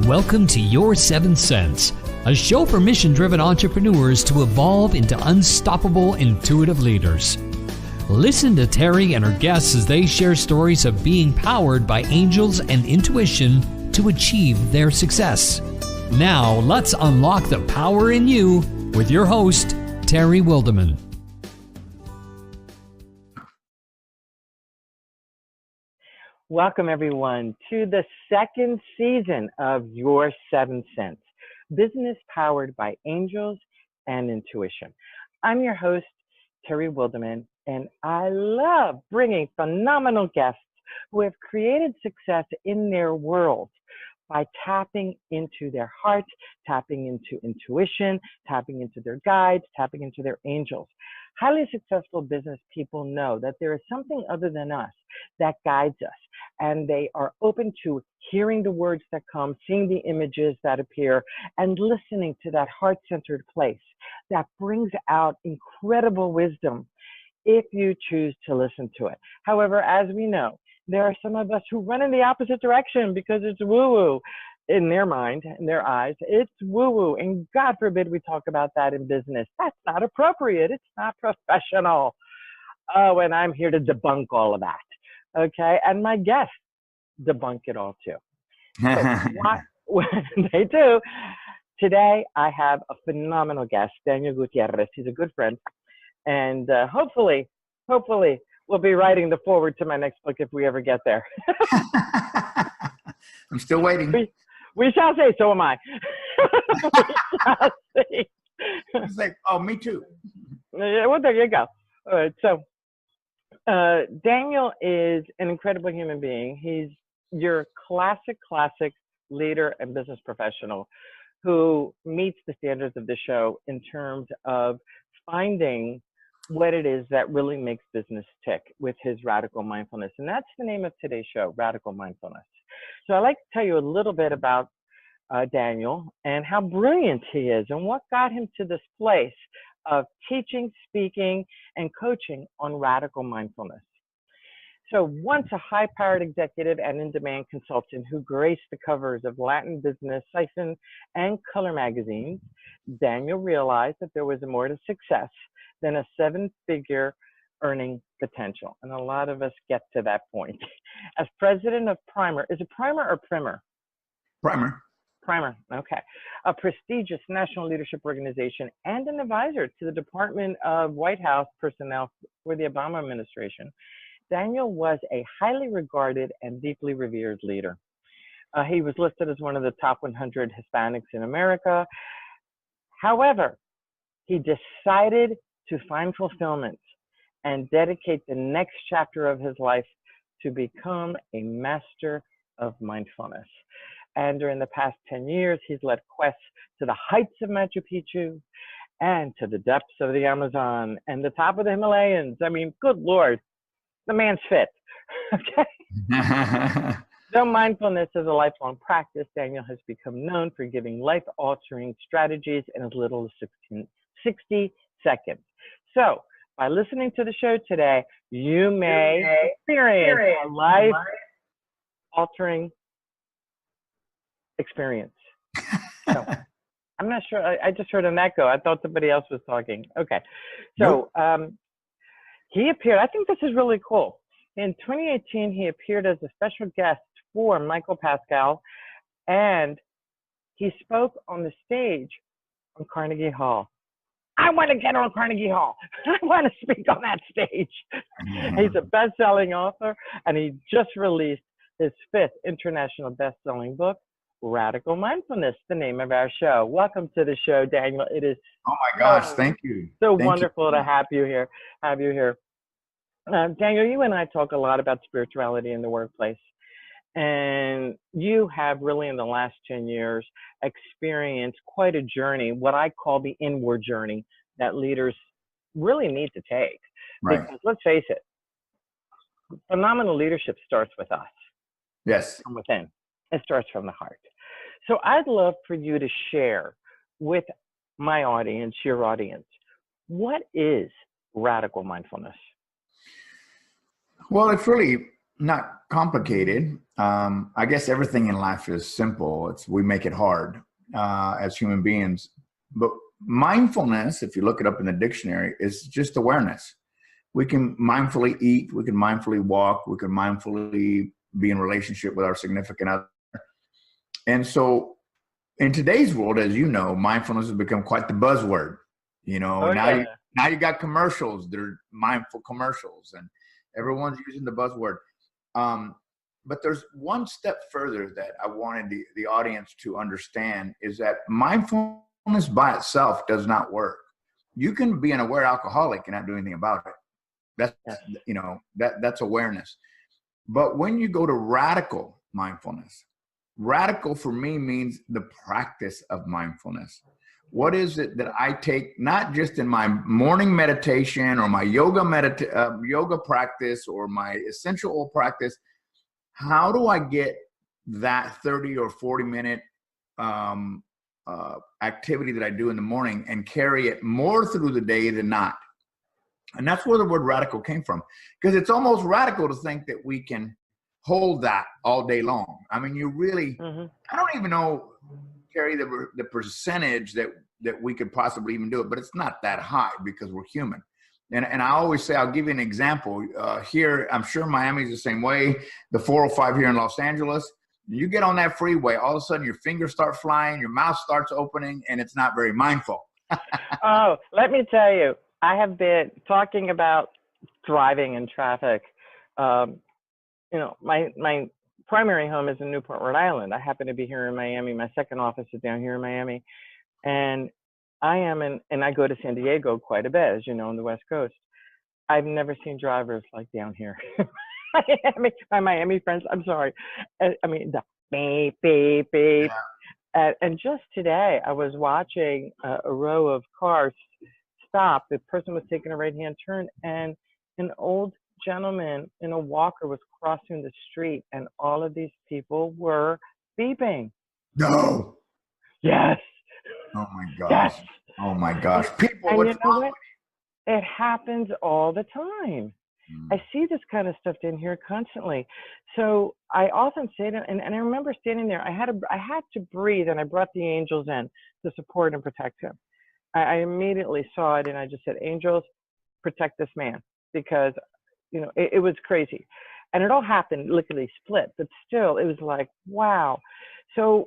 Welcome to Your Seven Cents, a show for mission-driven entrepreneurs to evolve into unstoppable intuitive leaders. Listen to Terry and her guests as they share stories of being powered by angels and intuition to achieve their success. Now, let's unlock the power in you with your host, Terry Wildeman. Welcome, everyone, to the second season of Your Seven Cents, business powered by angels and intuition. I'm your host, Terry Wildeman, and I love bringing phenomenal guests who have created success in their world by tapping into their heart, tapping into intuition, tapping into their guides, tapping into their angels. Highly successful business people know that there is something other than us that guides us, and they are open to hearing the words that come, seeing the images that appear, and listening to that heart-centered place that brings out incredible wisdom if you choose to listen to it. However, as we know, there are some of us who run in the opposite direction because it's woo-woo in their mind, in their eyes. It's woo-woo, and God forbid we talk about that in business. That's not appropriate. It's not professional. Oh, and I'm here to debunk all of that, okay? And my guests debunk it all too. So they do. Today, I have a phenomenal guest, Daniel Gutierrez. He's a good friend, and hopefully, we'll be writing the foreword to my next book if we ever get there. I'm still waiting. We shall see. So am I. We shall see. It's like, oh, me too. Yeah, well, there you go. All right. So Daniel is an incredible human being. He's your classic leader and business professional who meets the standards of the show in terms of finding what it is that really makes business tick with his radical mindfulness. And that's the name of today's show, Radical Mindfulness. So I'd like to tell you a little bit about Daniel and how brilliant he is and what got him to this place of teaching, speaking, and coaching on radical mindfulness. So once a high-powered executive and in-demand consultant who graced the covers of Latin Business, Siphon, and Color magazines, Daniel realized that there was more to success than a seven-figure earning potential. And a lot of us get to that point. As president of Primer, is it Primer or Primer? Primer, okay. A prestigious national leadership organization and an advisor to the Department of White House personnel for the Obama administration, Daniel was a highly regarded and deeply revered leader. He was listed as one of the top 100 Hispanics in America. However, he decided to find fulfillment and dedicate the next chapter of his life to become a master of mindfulness. And during the past 10 years, he's led quests to the heights of Machu Picchu and to the depths of the Amazon and the top of the Himalayas. I mean, good Lord, the man's fit, okay? Though mindfulness is a lifelong practice, Daniel has become known for giving life-altering strategies in as little as 60 seconds. So, by listening to the show today, you may experience a life-altering experience. So, I'm not sure. I just heard an echo. I thought somebody else was talking. Okay. So, he appeared, I think this is really cool. In 2018, he appeared as a special guest for Michael Pascal, and he spoke on the stage on Carnegie Hall. I want to get on Carnegie Hall. I want to speak on that stage. He's a best-selling author, and he just released his 5th international best-selling book, Radical Mindfulness, the name of our show. Welcome to the show, Daniel. It is thank you. So wonderful to have you here. Daniel, you and I talk a lot about spirituality in the workplace, and you have really in the last 10 years experienced quite a journey, what I call the inward journey that leaders really need to take. Right. Because let's face it, phenomenal leadership starts with us. Yes. From within. It starts from the heart. So I'd love for you to share with my audience, your audience, what is radical mindfulness? Well, it's really not complicated. I guess everything in life is simple. We make it hard as human beings. But mindfulness, if you look it up in the dictionary, is just awareness. We can mindfully eat. We can mindfully walk. We can mindfully be in relationship with our significant other. And so in today's world, as you know, mindfulness has become quite the buzzword. You know, Oh, yeah. now you got commercials. They're mindful commercials, and everyone's using the buzzword. But there's one step further that I wanted the audience to understand is that mindfulness by itself does not work. You can be an aware alcoholic and not do anything about it. That's, you know, that's awareness. But when you go to radical mindfulness, radical for me means the practice of mindfulness. What is it that I take, not just in my morning meditation or my yoga practice or my essential oil practice? How do I get that 30 or 40-minute activity that I do in the morning and carry it more through the day than not? And that's where the word radical came from, because it's almost radical to think that we can hold that all day long. I mean, you really, I don't even know, Carrie, the percentage that we could possibly even do it, but it's not that high because we're human. And I always say, I'll give you an example. Here, I'm sure Miami's the same way. The 405 here in Los Angeles, you get on that freeway, all of a sudden your fingers start flying, your mouth starts opening, and it's not very mindful. Oh, let me tell you, I have been talking about driving in traffic. You know, my primary home is in Newport, Rhode Island. I happen to be here in Miami. My second office is down here in Miami. And and I go to San Diego quite a bit, as you know, on the West Coast. I've never seen drivers like down here. My Miami friends, I'm sorry. I mean, the beep, beep, beep. Yeah. And just today, I was watching a row of cars stop. The person was taking a right-hand turn, and an old gentleman in a walker was crossing the street, and all of these people were beeping. No. Yes. Oh my gosh. Yes. Oh my gosh. People, and you know what? It happens all the time. I see this kind of stuff in here constantly. So I often say to, and I remember standing there, I had to breathe, and I brought the angels in to support and protect him. I immediately saw it, and I just said, angels, protect this man, because, you know, it was crazy. And it all happened lickety split, but still, it was like, wow. So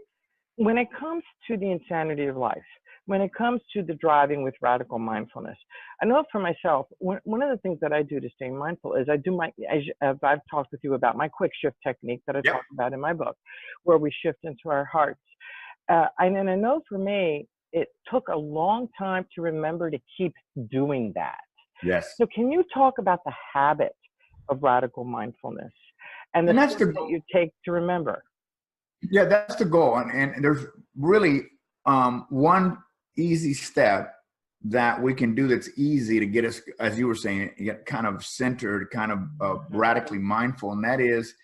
when it comes to the insanity of life, when it comes to the driving with radical mindfulness, I know for myself, one of the things that I do to stay mindful is I've talked with you about my quick shift technique that I talk about in my book, where we shift into our hearts. And I know for me, it took a long time to remember to keep doing that. Yes. So can you talk about the habit of radical mindfulness and the steps that you take to remember? Yeah, that's the goal. And there's really one easy step that we can do that's easy to get us, as you were saying, get kind of centered, kind of radically mindful, and that is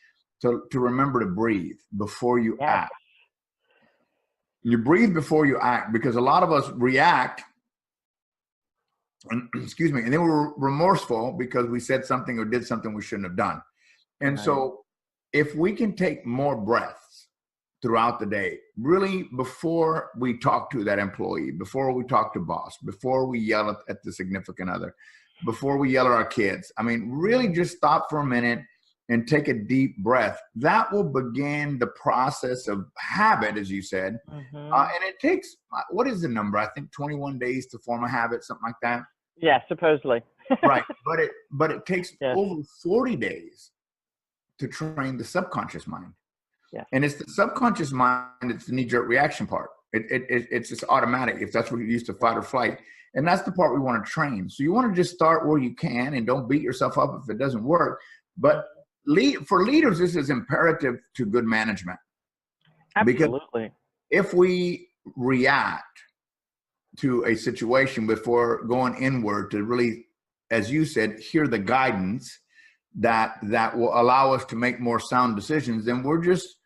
to remember to breathe before you act. You breathe before you act, because a lot of us react, excuse me, and then we're remorseful because we said something or did something we shouldn't have done. And so if we can take more breaths throughout the day, really before we talk to that employee, before we talk to boss, before we yell at the significant other, before we yell at our kids, I mean, really just stop for a minute and take a deep breath. That will begin the process of habit, as you said. And it takes, what is the number? I think 21 days to form a habit, something like that. Yeah, supposedly. Right, but it takes over 40 days to train the subconscious mind. Yeah. And it's the subconscious mind, it's the knee-jerk reaction part. It's just automatic, if that's what you use to fight or flight. And that's the part we want to train. So you want to just start where you can and don't beat yourself up if it doesn't work. But for leaders, this is imperative to good management. Absolutely. Because if we react to a situation before going inward to really, as you said, hear the guidance that will allow us to make more sound decisions, then we're just,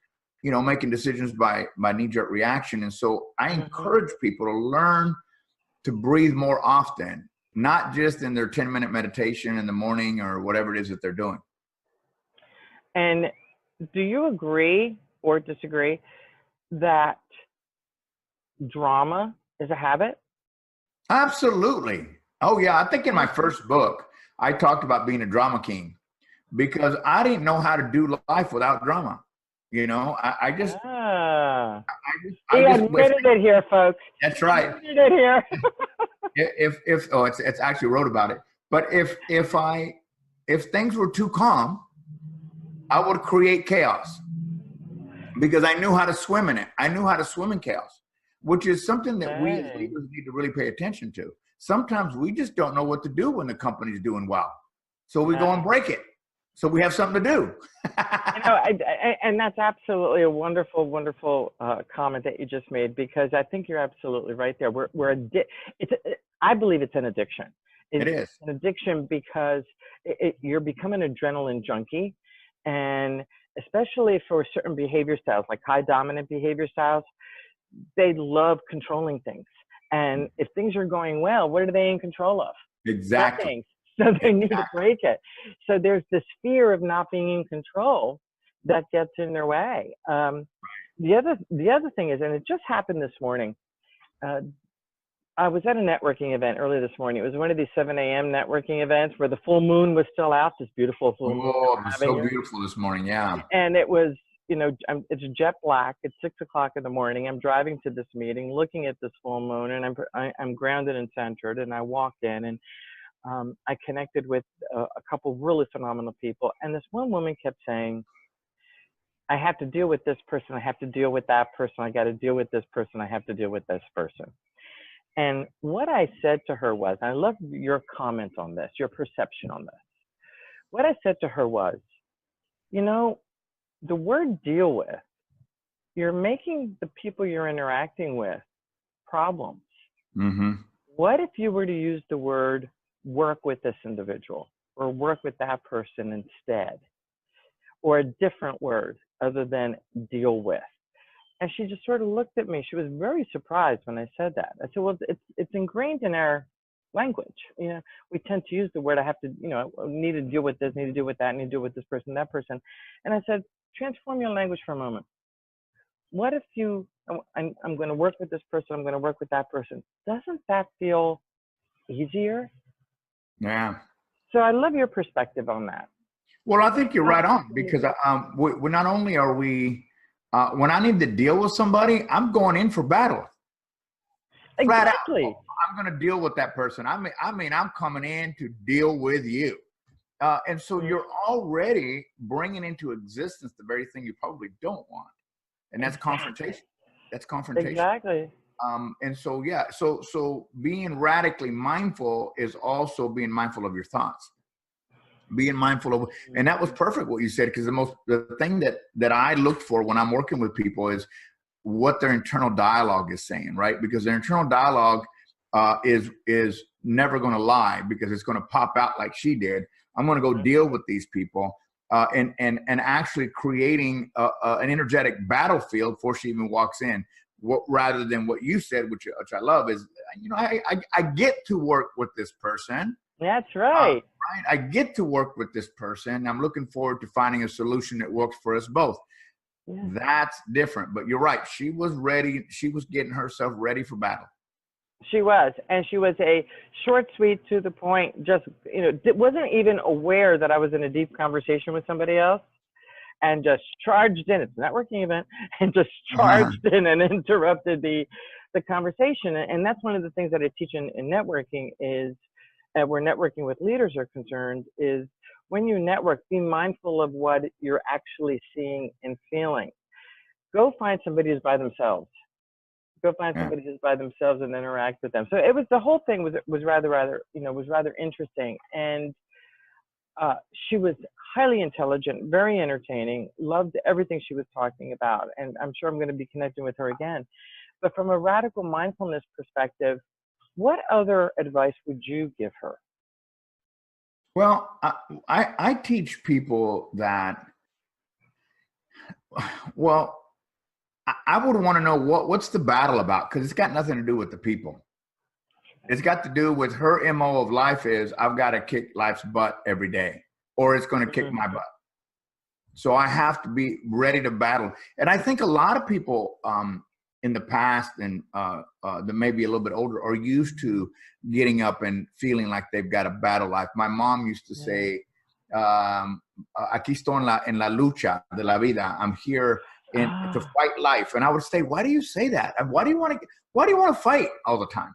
you know, making decisions by knee-jerk reaction. And so I encourage people to learn to breathe more often, not just in their 10-minute meditation in the morning or whatever it is that they're doing. And do you agree or disagree that drama is a habit? Absolutely. Oh yeah. I think in my first book, I talked about being a drama king because I didn't know how to do life without drama. You know, Ah, I he just, admitted it here, folks. that's He right. admitted it here. It's actually wrote about it. But if things were too calm, I would create chaos because I knew how to swim in it. I knew how to swim in chaos, which is something that we as Hey. leaders need to really pay attention to. Sometimes we just don't know what to do when the company's doing well. So we go and break it. So we have something to do. And that's absolutely a wonderful, wonderful comment that you just made, because I think you're absolutely right there. I believe it's an addiction. It is. It's an addiction because you're becoming an adrenaline junkie, and especially for certain behavior styles, like high dominant behavior styles, they love controlling things. And if things are going well, what are they in control of? Exactly. Nothing. So they need to break it. So there's this fear of not being in control that gets in their way. The other thing is, and it just happened this morning. I was at a networking event early this morning. It was one of these 7 a.m. networking events where the full moon was still out. This beautiful full moon. Oh, it was so beautiful this morning. Yeah. And it was, it's jet black. It's 6 o'clock in the morning. I'm driving to this meeting, looking at this full moon, and I'm grounded and centered. And I walked in, and I connected with a couple of really phenomenal people. And this one woman kept saying, I have to deal with this person. I have to deal with that person. I got to deal with this person. I have to deal with this person. And what I said to her was, I love your comment on this, your perception on this. What I said to her was, the word deal with, you're making the people you're interacting with problems. Mm-hmm. What if you were to use the word work with this individual or work with that person instead, or a different word other than deal with? And she just sort of looked at me. She was very surprised when I said that. I said, well, it's ingrained in our language. We tend to use the word, I have to, need to deal with this, need to deal with that, need to deal with this person, that person. And I said, transform your language for a moment. What if I'm going to work with this person, I'm going to work with that person. Doesn't that feel easier? Yeah. So I love your perspective on that. Well, I think you're right on, because we not only are we, when I need to deal with somebody, I'm going in for battle. Exactly. Flat out, I'm going to deal with that person. I mean, I'm coming in to deal with you. And so you're already bringing into existence the very thing you probably don't want. And that's confrontation. That's confrontation. Exactly. And so, yeah, so being radically mindful is also being mindful of your thoughts. Being mindful of, and that was perfect what you said, because the thing that I look for when I'm working with people is what their internal dialogue is saying, right? Because their internal dialogue is never going to lie, because it's going to pop out like she did. I'm going to go deal with these people, and actually creating an energetic battlefield before she even walks in. Rather than what you said, which I love, is I get to work with this person. That's right. Right. I get to work with this person. I'm looking forward to finding a solution that works for us both. Yeah. That's different. But you're right. She was ready. She was getting herself ready for battle. She was. And she was a short, sweet, to the point, just, wasn't even aware that I was in a deep conversation with somebody else, and just charged in. It's a networking event, and just charged in and interrupted the conversation. And that's one of the things that I teach in networking is, where networking with leaders are concerned, is when you network, be mindful of what you're actually seeing and feeling. Go find somebody who's by themselves. Go find somebody who's by themselves and interact with them. So it was, the whole thing was rather interesting. And she was highly intelligent, very entertaining, loved everything she was talking about. And I'm sure I'm going to be connecting with her again. But from a radical mindfulness perspective, what other advice would you give her? Well, I teach people that, well, I would want to know what's the battle about, because it's got nothing to do with the people. It's got to do with her MO of life is, I've got to kick life's butt every day, or it's going to kick my butt. So I have to be ready to battle. And I think a lot of people in the past and that may be a little bit older are used to getting up and feeling like they've got a battle life. My mom used to say, aquí estoy en la lucha de la vida. I'm here to fight life. And I would say, why do you say that? Why do you want to fight all the time?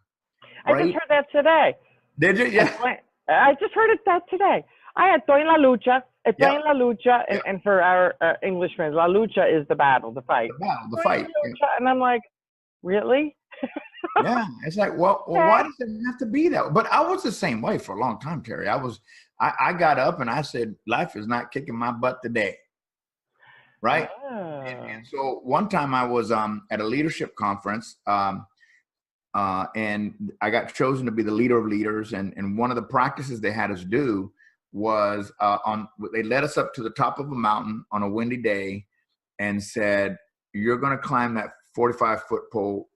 Right? I just heard that today. Did you? Yeah. I just heard that today. I had estoy en la lucha. Estoy en la lucha. And for our English friends, la lucha is the battle, the fight. The fight. Yeah. And I'm like, really? Yeah. It's like, well, why does it have to be that? But I was the same way for a long time, Terry. I got up and I said, life is not kicking my butt today. Right. And so one time I was at a leadership conference and I got chosen to be the leader of leaders. And one of the practices they had us do was they led us up to the top of a mountain on a windy day and said, you're going to climb that 45-foot pole,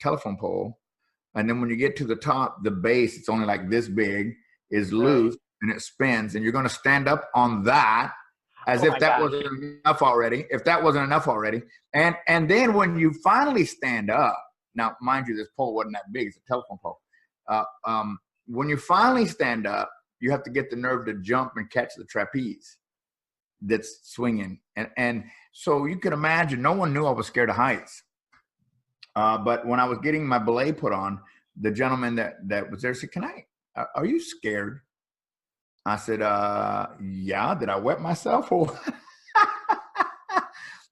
telephone pole. And then when you get to the top, the base, it's only like this big, is loose and it spins. And you're going to stand up on that as if that wasn't enough already. If that wasn't enough already. And then when you finally stand up, now, mind you, this pole wasn't that big. It's a telephone pole. When you finally stand up, you have to get the nerve to jump and catch the trapeze that's swinging. And so you can imagine, no one knew I was scared of heights. But when I was getting my belay put on, the gentleman that was there said, are you scared? I said, yeah. Did I wet myself?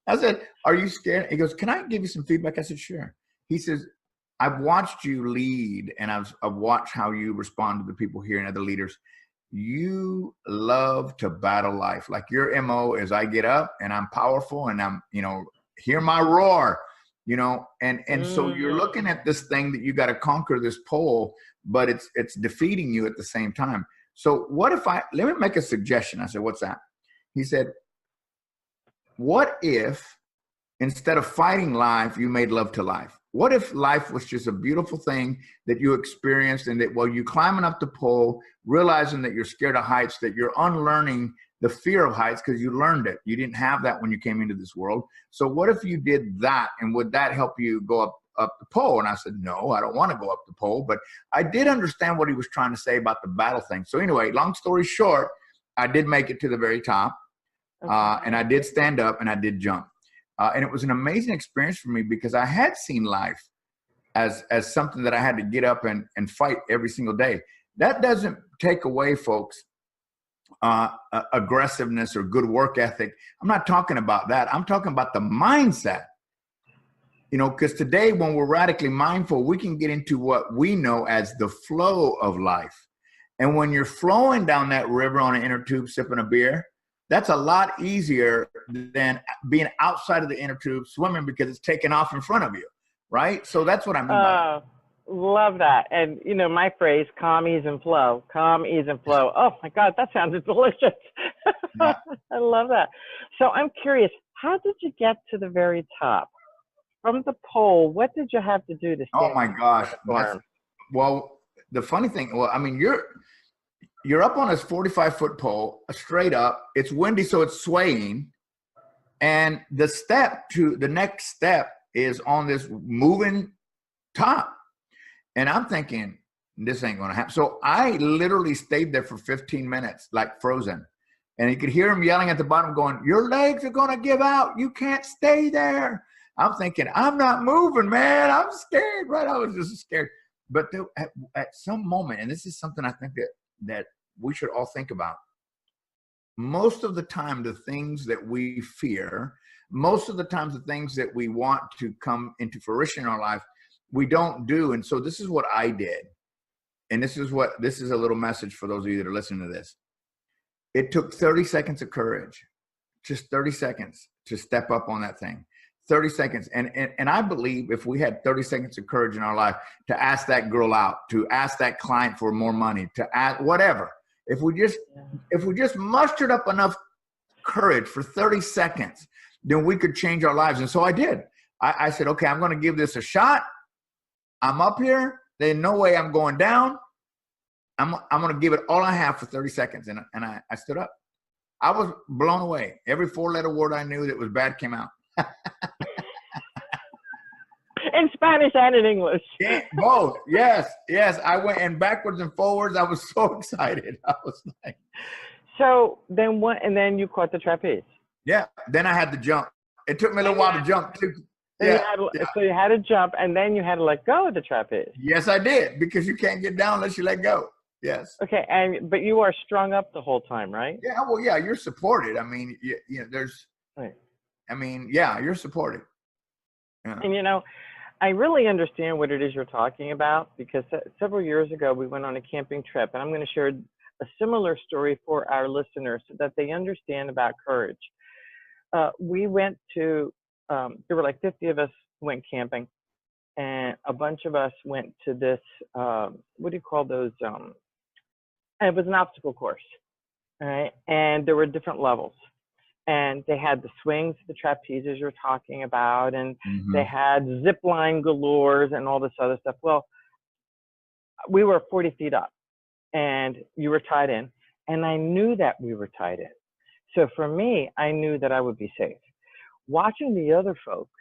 I said, are you scared? He goes, can I give you some feedback? I said, sure. He says, I've watched you lead and I've watched how you respond to the people here and other leaders. You love to battle life. Like your MO is I get up and I'm powerful and I'm, hear my roar, and so you're looking at this thing that you got to conquer this pole, but it's defeating you at the same time. So what if let me make a suggestion. I said, what's that? He said, what if instead of fighting life, you made love to life? What if life was just a beautiful thing that you experienced and that while you're climbing up the pole, realizing that you're scared of heights, that you're unlearning the fear of heights because you learned it. You didn't have that when you came into this world. So what if you did that, and would that help you go up the pole? And I said, no, I don't want to go up the pole, but I did understand what he was trying to say about the battle thing. So anyway, long story short, I did make it to the very top and I did stand up and I did jump. And it was an amazing experience for me because I had seen life as something that I had to get up and fight every single day. That doesn't take away, folks, aggressiveness or good work ethic. I'm not talking about that. I'm talking about the mindset. Because today when we're radically mindful, we can get into what we know as the flow of life. And when you're flowing down that river on an inner tube sipping a beer, that's a lot easier than being outside of the inner tube swimming because it's taking off in front of you, right? So that's what I mean by love that. And, my phrase, calm, ease, and flow. Calm, ease, and flow. Oh, my God, that sounds delicious. Yeah. I love that. So I'm curious, how did you get to the very top? From the pole, what did you have to do to stand? Oh, my gosh. Well, the funny thing, you're up on this 45-foot pole, straight up. It's windy, so it's swaying. And the next step is on this moving top. And I'm thinking, this ain't going to happen. So I literally stayed there for 15 minutes, like frozen. And you could hear him yelling at the bottom going, your legs are going to give out. You can't stay there. I'm thinking, I'm not moving, man. I'm scared, right? I was just scared. But at some moment, and this is something I think that we should all think about. Most of the time, the things that we fear, most of the times the things that we want to come into fruition in our life, we don't do. And so this is what I did. And this is a little message for those of you that are listening to this. It took 30 seconds of courage, just 30 seconds to step up on that thing. 30 seconds. And I believe if we had 30 seconds of courage in our life to ask that girl out, to ask that client for more money, to ask whatever, if we just mustered up enough courage for 30 seconds, then we could change our lives. And so I did. I said, okay, I'm going to give this a shot. I'm up here. There's no way I'm going down. I'm going to give it all I have for 30 seconds. And I stood up. I was blown away. Every 4-letter word I knew that was bad came out. In Spanish and in English. Yeah, both. Yes, yes. I went and backwards and forwards. I was so excited. I was like, So then what? And then you caught the trapeze. yeah. Then I had to jump. It took me a little while to jump too. Yeah, yeah. So you had to jump, and then you had to let go of the trapeze. Yes, I did, because you can't get down unless you let go. Yes. Okay, but you are strung up the whole time, right? Yeah. Well, yeah. You're supported. I mean, you know, there's. Right. I mean, yeah, you're supported. Yeah. And I really understand what it is you're talking about, because several years ago we went on a camping trip, and I'm going to share a similar story for our listeners so that they understand about courage. We went to, there were like 50 of us went camping, and a bunch of us went to this, what do you call those? It was an obstacle course, right? And there were different levels. And they had the swings, the trapezes you're talking about, and they had zip line galores and all this other stuff. Well, we were 40 feet up, and you were tied in, and I knew that we were tied in. So for me, I knew that I would be safe. Watching the other folks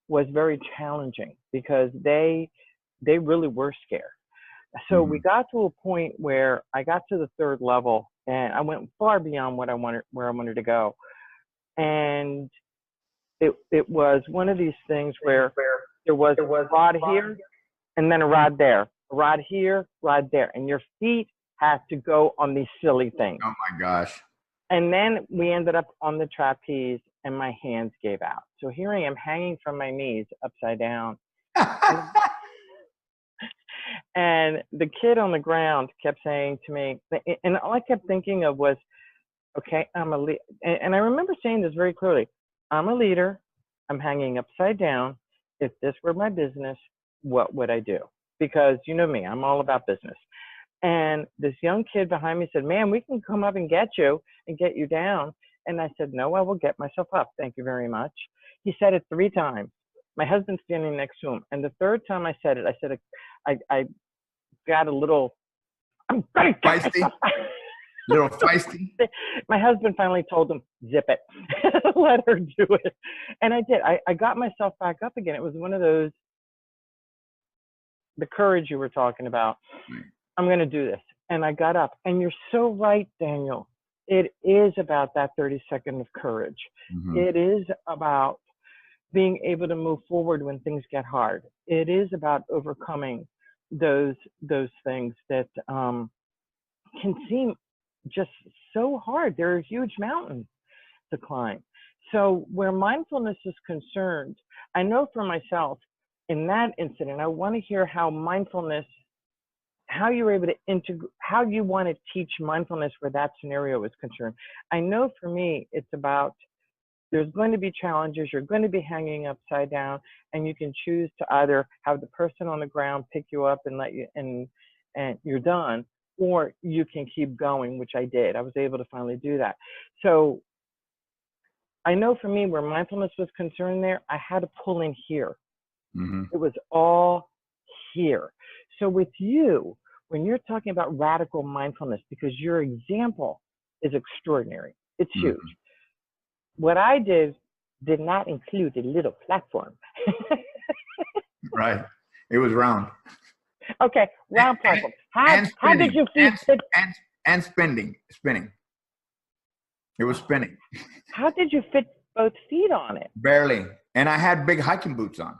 was very challenging, because they really were scared. So we got to a point where I got to the 3rd level, and I went far beyond where I wanted to go. And it was one of these things where there was a rod here and then a rod there, a rod here, rod there, and your feet had to go on these silly things. Oh my gosh. And then we ended up on the trapeze, and my hands gave out. So here I am hanging from my knees upside down. And the kid on the ground kept saying to me, and all I kept thinking of was, okay, I'm a leader. And I remember saying this very clearly. I'm a leader. I'm hanging upside down. If this were my business, what would I do? Because you know me, I'm all about business. And this young kid behind me said, "Man, we can come up and get you down." And I said, "No, I will get myself up. Thank you very much." He said it 3 times. My husband's standing next to him. And the 3rd time I said it, I got a little, I'm very feisty. Little feisty. My husband finally told him, "Zip it." Let her do it. And I did. I got myself back up again. It was one of those, the courage you were talking about. I'm going to do this. And I got up. And you're so right, Daniel. It is about that 30-second of courage. It is about being able to move forward when things get hard. It is about overcoming those things that can seem just so hard. They're a huge mountain to climb. So where mindfulness is concerned, I know for myself in that incident, I want to hear how mindfulness, how you were able to integrate, how you want to teach mindfulness where that scenario is concerned. I know for me, it's about, there's going to be challenges. You're going to be hanging upside down, and you can choose to either have the person on the ground pick you up and let you, and you're done, or you can keep going, which I did. I was able to finally do that. So I know for me, where mindfulness was concerned there, I had to pull in here. It was all here. So with you, when you're talking about radical mindfulness, because your example is extraordinary, it's huge. What I did not include a little platform. Right. It was round. Okay, round platform. How did you feel? And spinning. It was spinning. How did you fit both feet on it? Barely. And I had big hiking boots on.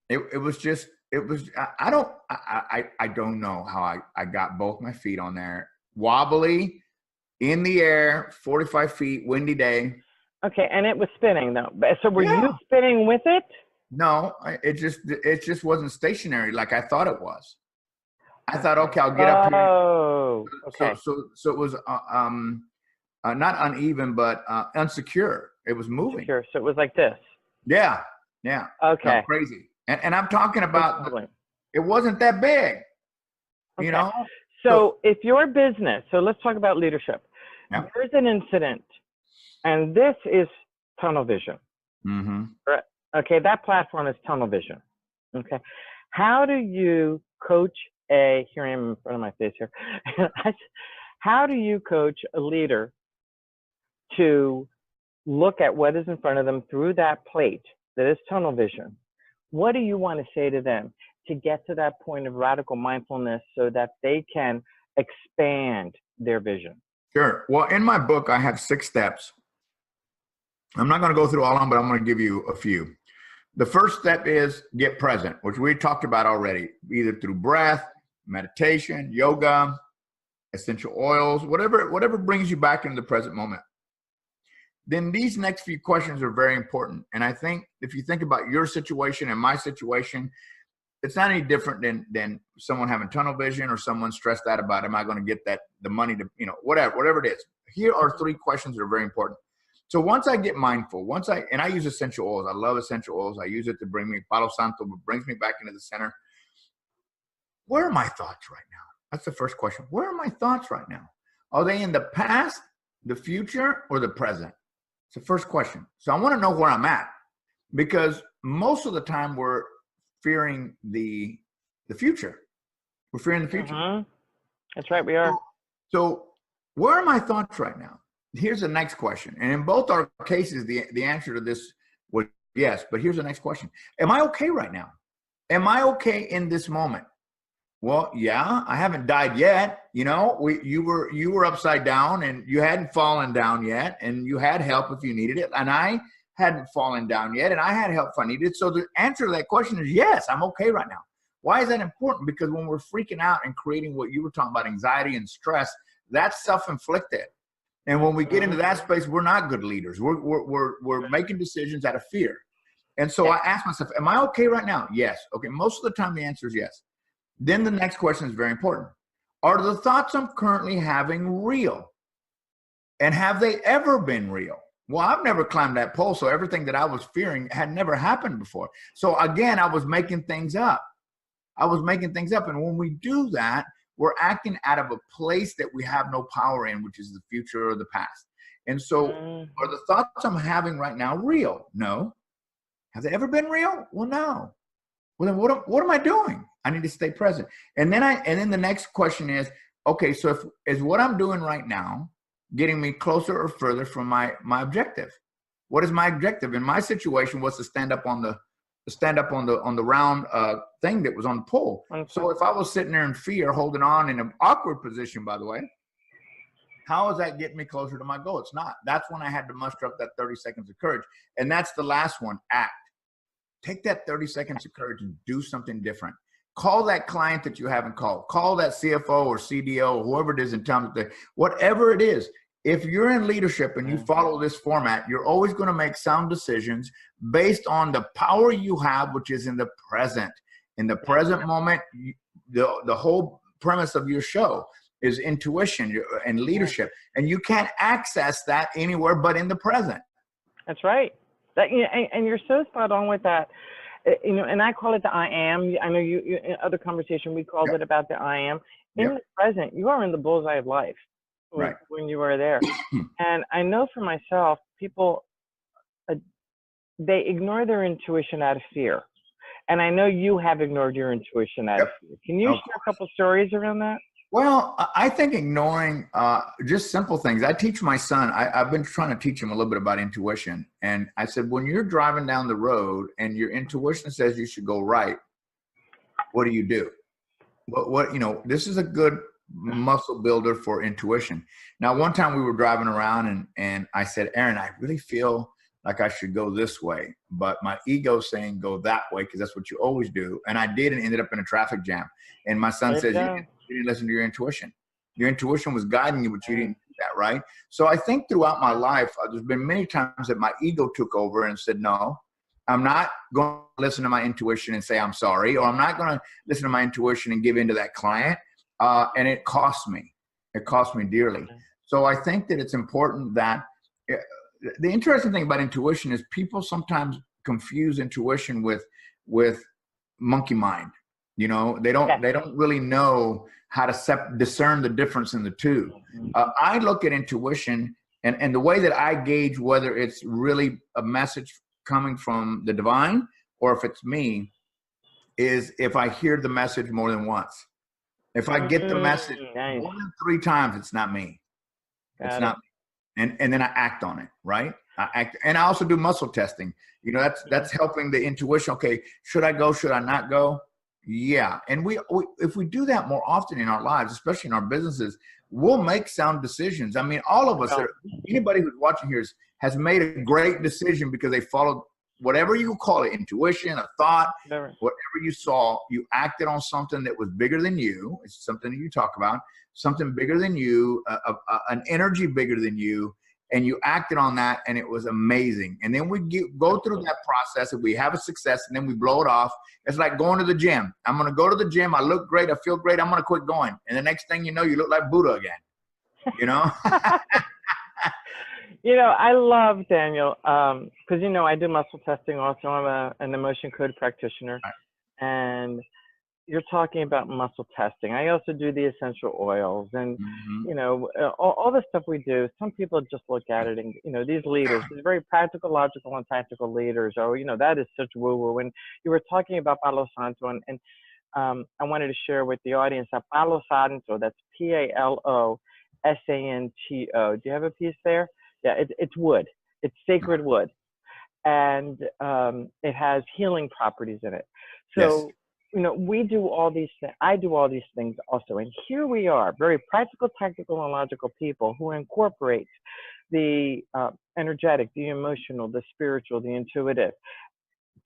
It was just, I don't know how I got both my feet on there. Wobbly, in the air, 45 feet, windy day. Okay, and it was spinning though. So were you spinning with it? No, it just wasn't stationary like I thought it was. I thought, okay, I'll get up here. Oh, okay. So it was not uneven, but unsecure. It was moving. Sure. So it was like this. Yeah. Okay. No, crazy. And I'm talking about, it wasn't that big, you know? So if your business, so let's talk about leadership. Yeah. There's an incident, and this is tunnel vision. Right? Okay, that platform is tunnel vision. Okay. How do you coach here I am in front of my face here. How do you coach a leader to look at what is in front of them through that plate that is tunnel vision. What do you want to say to them to get to that point of radical mindfulness so that they can expand their vision? Sure. Well, in my book, I have 6 steps. I'm not going to go through all of them, but I'm going to give you a few. The first step is get present, which we talked about already, either through breath, meditation, yoga, essential oils, whatever brings you back into the present moment. Then these next few questions are very important. And I think if you think about your situation and my situation, it's not any different than someone having tunnel vision or someone stressed out about, am I going to get the money to, whatever it is. Here are 3 questions that are very important. So once I get mindful, and I use essential oils. I love essential oils. I use it to bring me, Palo Santo brings me back into the center. Where are my thoughts right now? That's the first question. Where are my thoughts right now? Are they in the past, the future, or the present? It's the first question. So I want to know where I'm at, because most of the time we're fearing the future. We're fearing the future. Mm-hmm. That's right, we are. So where are my thoughts right now? Here's the next question. And in both our cases, the answer to this was yes. But here's the next question. Am I okay right now? Am I okay in this moment? Well, yeah, I haven't died yet. You were upside down and you hadn't fallen down yet, and you had help if you needed it. And I hadn't fallen down yet, and I had help if I needed it. So the answer to that question is yes, I'm okay right now. Why is that important? Because when we're freaking out and creating what you were talking about, anxiety and stress, that's self-inflicted. And when we get into that space, we're not good leaders. We're making decisions out of fear. And so I ask myself, am I okay right now? Yes. Okay. Most of the time the answer is yes. Then the next question is very important. Are the thoughts I'm currently having real? And have they ever been real? Well, I've never climbed that pole, so everything that I was fearing had never happened before. So again, I was making things up. And when we do that, we're acting out of a place that we have no power in, which is the future or the past. And so are the thoughts I'm having right now real? No. Have they ever been real? Well, no. Well, then what am I doing? I need to stay present. And then the next question is, okay, so is what I'm doing right now getting me closer or further from my objective? What is my objective? In my situation was to stand up on the round thing that was on the pole. So if I was sitting there in fear, holding on in an awkward position, by the way, how is that getting me closer to my goal? It's not. That's when I had to muster up that 30 seconds of courage. And that's the last one, act. Take that 30 seconds of courage and do something different. Call that client that you haven't called. Call that CFO or CDO or whoever it is and tell them that whatever it is. If you're in leadership and you follow this format, you're always going to make sound decisions based on the power you have, which is in the present. In the present moment, the whole premise of your show is intuition and leadership. And you can't access that anywhere but in the present. That's right. And you're so spot on with that. And I call it the I am. I know you in other conversation, we called it about the I am. In the present, you are in the bullseye of life. Right. When you are there. And I know for myself, people, they ignore their intuition out of fear. And I know you have ignored your intuition out of fear. Can you share a couple stories around that? Well, I think ignoring just simple things. I teach my son, I've been trying to teach him a little bit about intuition. And I said, when you're driving down the road and your intuition says you should go right, what do you do? This is a good muscle builder for intuition. Now, one time we were driving around and I said, Aaron, I really feel like I should go this way, but my ego saying go that way because that's what you always do. And I did, and ended up in a traffic jam. And my son says, you didn't listen to your intuition. Your intuition was guiding you, but you didn't do that, right? So I think throughout my life, there's been many times that my ego took over and said, no, I'm not going to listen to my intuition and say I'm sorry, or I'm not going to listen to my intuition and give in to that client. And it cost me. It cost me dearly. So I think that it's important that the interesting thing about intuition is people sometimes confuse intuition with monkey mind. They don't really know how to discern the difference in the two. I look at intuition and the way that I gauge whether it's really a message coming from the divine or if it's me is if I hear the message more than once. If I get the message more than 3 times, it's not me. It's not me. and then I act on it, right? I act, and I also do muscle testing. You know, that's helping the intuition. Okay, should I go? Should I not go? Yeah, and we if we do that more often in our lives, especially in our businesses, we'll make sound decisions. I mean, all of us, anybody who's watching here has made a great decision because they followed whatever you call it, intuition, a thought, whatever you saw, you acted on something that was bigger than you. It's something that you talk about, something bigger than you, an energy bigger than you, and you acted on that, and it was amazing. And then we go through that process, and we have a success, and then we blow it off. It's like going to the gym. I'm going to go to the gym. I look great. I feel great. I'm going to quit going. And the next thing you know, you look like Buddha again, you know? You know, I love Daniel, because, you know, I do muscle testing also. I'm an emotion code practitioner. And you're talking about muscle testing. I also do the essential oils and, you know, all the stuff we do. Some people just look at it and, you know, these leaders, these very practical, logical, and tactical leaders, oh, you know, that is such woo-woo. And you were talking about Palo Santo, and I wanted to share with the audience that Palo Santo, that's Palosanto. Do you have a piece there? Yeah, it's wood. It's sacred wood. And it has healing properties in it. So, you know, we do all these things. I do all these things also. And here we are, very practical, tactical, and logical people who incorporate the energetic, the emotional, the spiritual, the intuitive,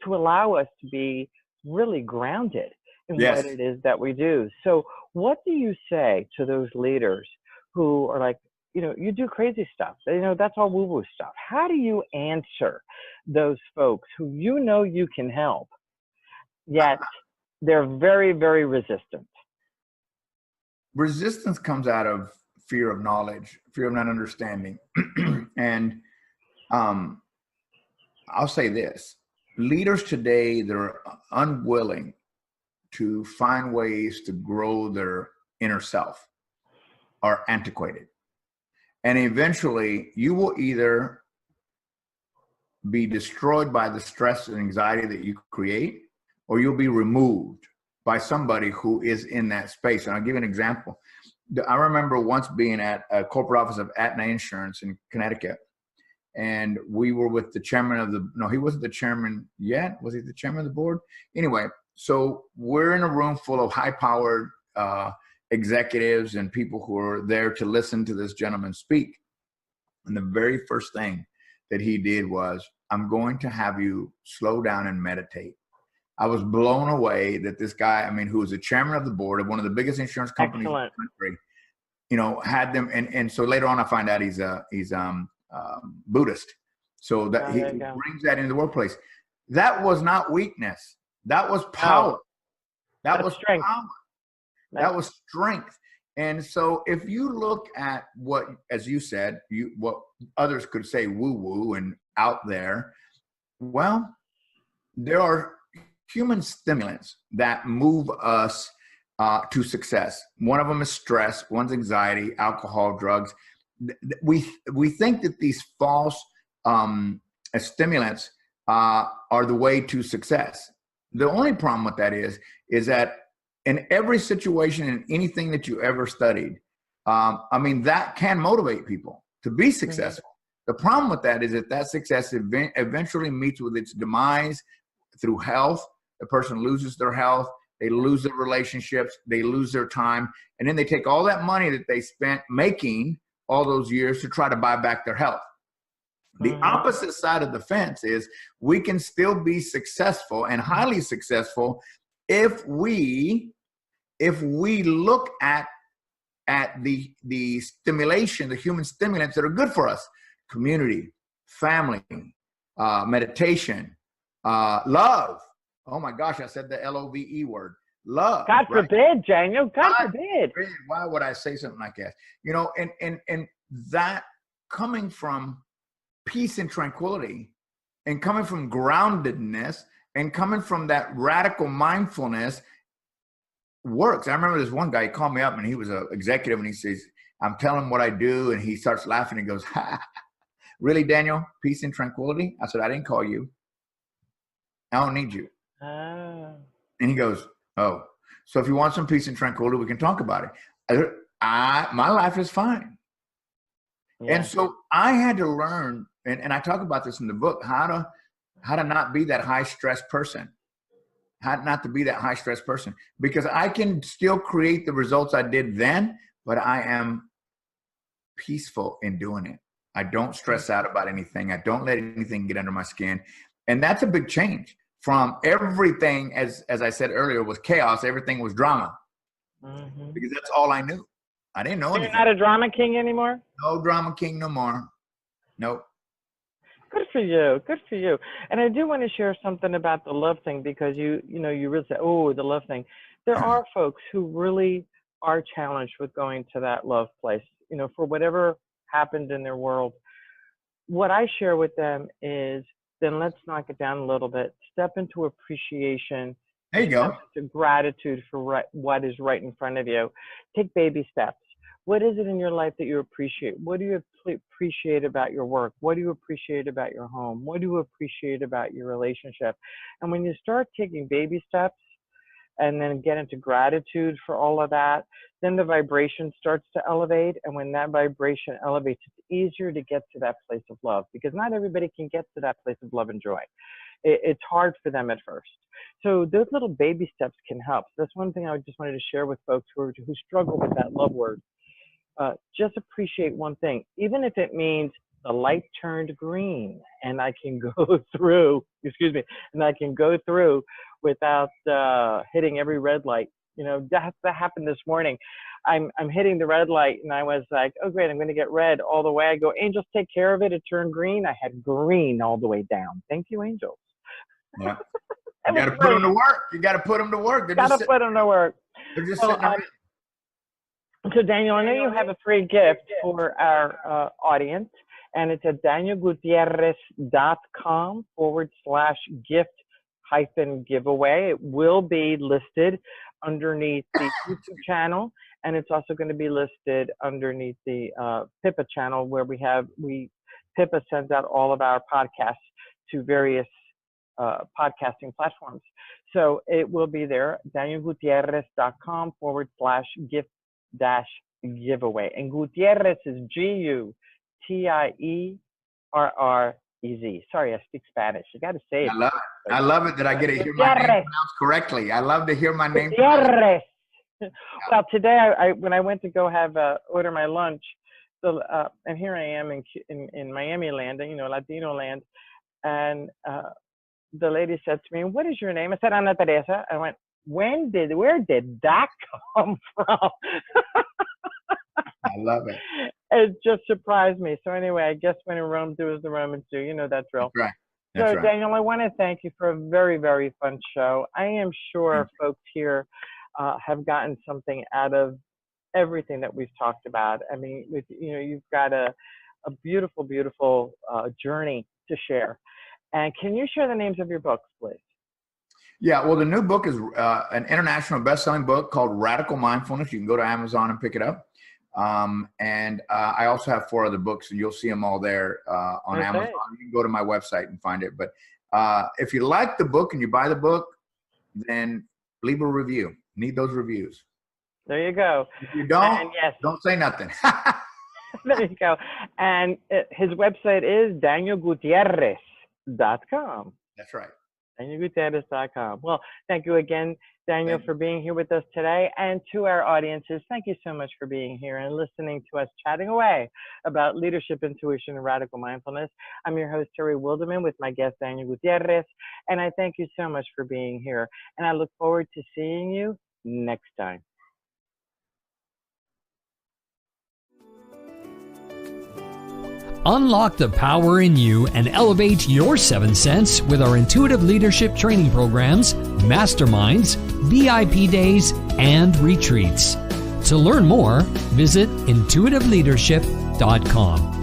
to allow us to be really grounded in what it is that we do. So what do you say to those leaders who are like, you know, you do crazy stuff, you know, that's all woo-woo stuff. How do you answer those folks who you know you can help, yet they're very, very resistant? Resistance comes out of fear of knowledge, fear of not understanding. And I'll say this, leaders today, they're unwilling to find ways to grow their inner self, are antiquated. And eventually you will either be destroyed by the stress and anxiety that you create, or you'll be removed by somebody who is in that space. And I'll give you an example. I remember once being at a corporate office of Aetna Insurance in Connecticut. And we were with the chairman of the, no, he wasn't the chairman yet. Was he the chairman of the board? Anyway, so we're in a room full of high-powered executives and people who are there to listen to this gentleman speak. And the very first thing that he did was, I'm going to have you slow down and meditate. I was blown away that this guy, I mean, who was the chairman of the board of one of the biggest insurance companies in the country, you know, had them. And so later on I find out he's Buddhist. So that he brings that into the workplace. That was not weakness. That was power. That was strength. Power. That was strength. And so if you look at what, as you said, what others could say woo-woo and out there, well, there are human stimulants that move us to success. One of them is stress, one's anxiety, alcohol, drugs. We think that these false stimulants are the way to success. The only problem with that is that in every situation, in anything that you ever studied, I mean, that can motivate people to be successful. The problem with that is that success eventually meets with its demise through health. The person loses their health, they lose their relationships, they lose their time, and then they take all that money that they spent making all those years to try to buy back their health. The opposite side of the fence is we can still be successful and highly successful if we look at the stimulation, the human stimulants that are good for us: community, family, meditation, love. Oh my gosh, I said the LOVE word. Love. God forbid, Daniel. God forbid. Why would I say something like that? You know, and that coming from peace and tranquility, and coming from groundedness, and coming from that radical mindfulness works. I remember this one guy, he called me up and he was an executive, and he says, I'm telling him what I do, and he starts laughing and goes, ha, really, Daniel? Peace and tranquility? I said, I didn't call you. I don't need you. And he goes, oh, so if you want some peace and tranquility, we can talk about it. My life is fine. Yeah. And so I had to learn, and I talk about this in the book, how to not be that high stress person, how not to be that high stress person, because I can still create the results I did then, but I am peaceful in doing it. I don't stress out about anything. I don't let anything get under my skin. And that's a big change from everything, as I said earlier, was chaos. Everything was drama, because that's all I knew. I didn't know anything. You're not a drama king anymore? No drama king no more. Nope. Good for you. Good for you. And I do want to share something about the love thing, because you really say, oh, the love thing. There are folks who really are challenged with going to that love place, for whatever happened in their world. What I share with them is, then let's knock it down a little bit. Step into appreciation. There you go. Step into gratitude for what is right in front of you. Take baby steps. What is it in your life that you appreciate? What do you appreciate about your work? What do you appreciate about your home? What do you appreciate about your relationship? And when you start taking baby steps and then get into gratitude for all of that, then the vibration starts to elevate. And when that vibration elevates, it's easier to get to that place of love, because not everybody can get to that place of love and joy. It's hard for them at first. So those little baby steps can help. So that's one thing I just wanted to share with folks who struggle with that love word. Just appreciate one thing, even if it means the light turned green and I can go through, and I can go through without hitting every red light. That happened this morning. I'm hitting the red light and I was like, oh great, I'm going to get red all the way. I go, angels, take care of it. It turned green. I had green all the way down. Thank you, angels. Yeah. You got to put them to work. You got to put them to work. Got to put them to work. They're just sitting around. So Daniel, I know you have a free gift for our audience, and it's at danielgutierrez.com/gift-giveaway. It will be listed underneath the YouTube channel, and it's also going to be listed underneath the Pippa channel, where Pippa sends out all of our podcasts to various podcasting platforms. So it will be there, danielgutierrez.com/gift-giveaway. And Gutierrez is Gutierrez. Sorry, I speak Spanish. You got to say it. I love it. I love it that I get to hear my name pronounced correctly. I love to hear my name Gutierrez. Well, today when I went to go order my lunch, and here I am in Miami land, Latino land, and the lady said to me, "What is your name?" I said, "Ana Teresa." I went, where did that come from? I love it. It just surprised me. So anyway, I guess when in Rome, do as the Romans do. You know that drill. That's right. That's right. Daniel, I want to thank you for a very, very fun show. I am sure folks here have gotten something out of everything that we've talked about. I mean, you've got a beautiful, beautiful journey to share. And can you share the names of your books, please? Yeah, well, the new book is an international best-selling book called Radical Mindfulness. You can go to Amazon and pick it up. And I also have 4 other books, and you'll see them all there on Amazon. You can go to my website and find it. But if you like the book and you buy the book, then leave a review. Need those reviews. There you go. If you don't, don't say nothing. There you go. And his website is danielgutierrez.com. That's right. danielgutierrez.com. Well, thank you again, Daniel, for being here with us today. And to our audiences, thank you so much for being here and listening to us chatting away about leadership, intuition, and radical mindfulness. I'm your host, Terry Wilderman, with my guest, Daniel Gutierrez. And I thank you so much for being here. And I look forward to seeing you next time. Unlock the power in you and elevate your 7 sense with our intuitive leadership training programs, masterminds, VIP days, and retreats. To learn more, visit intuitiveleadership.com.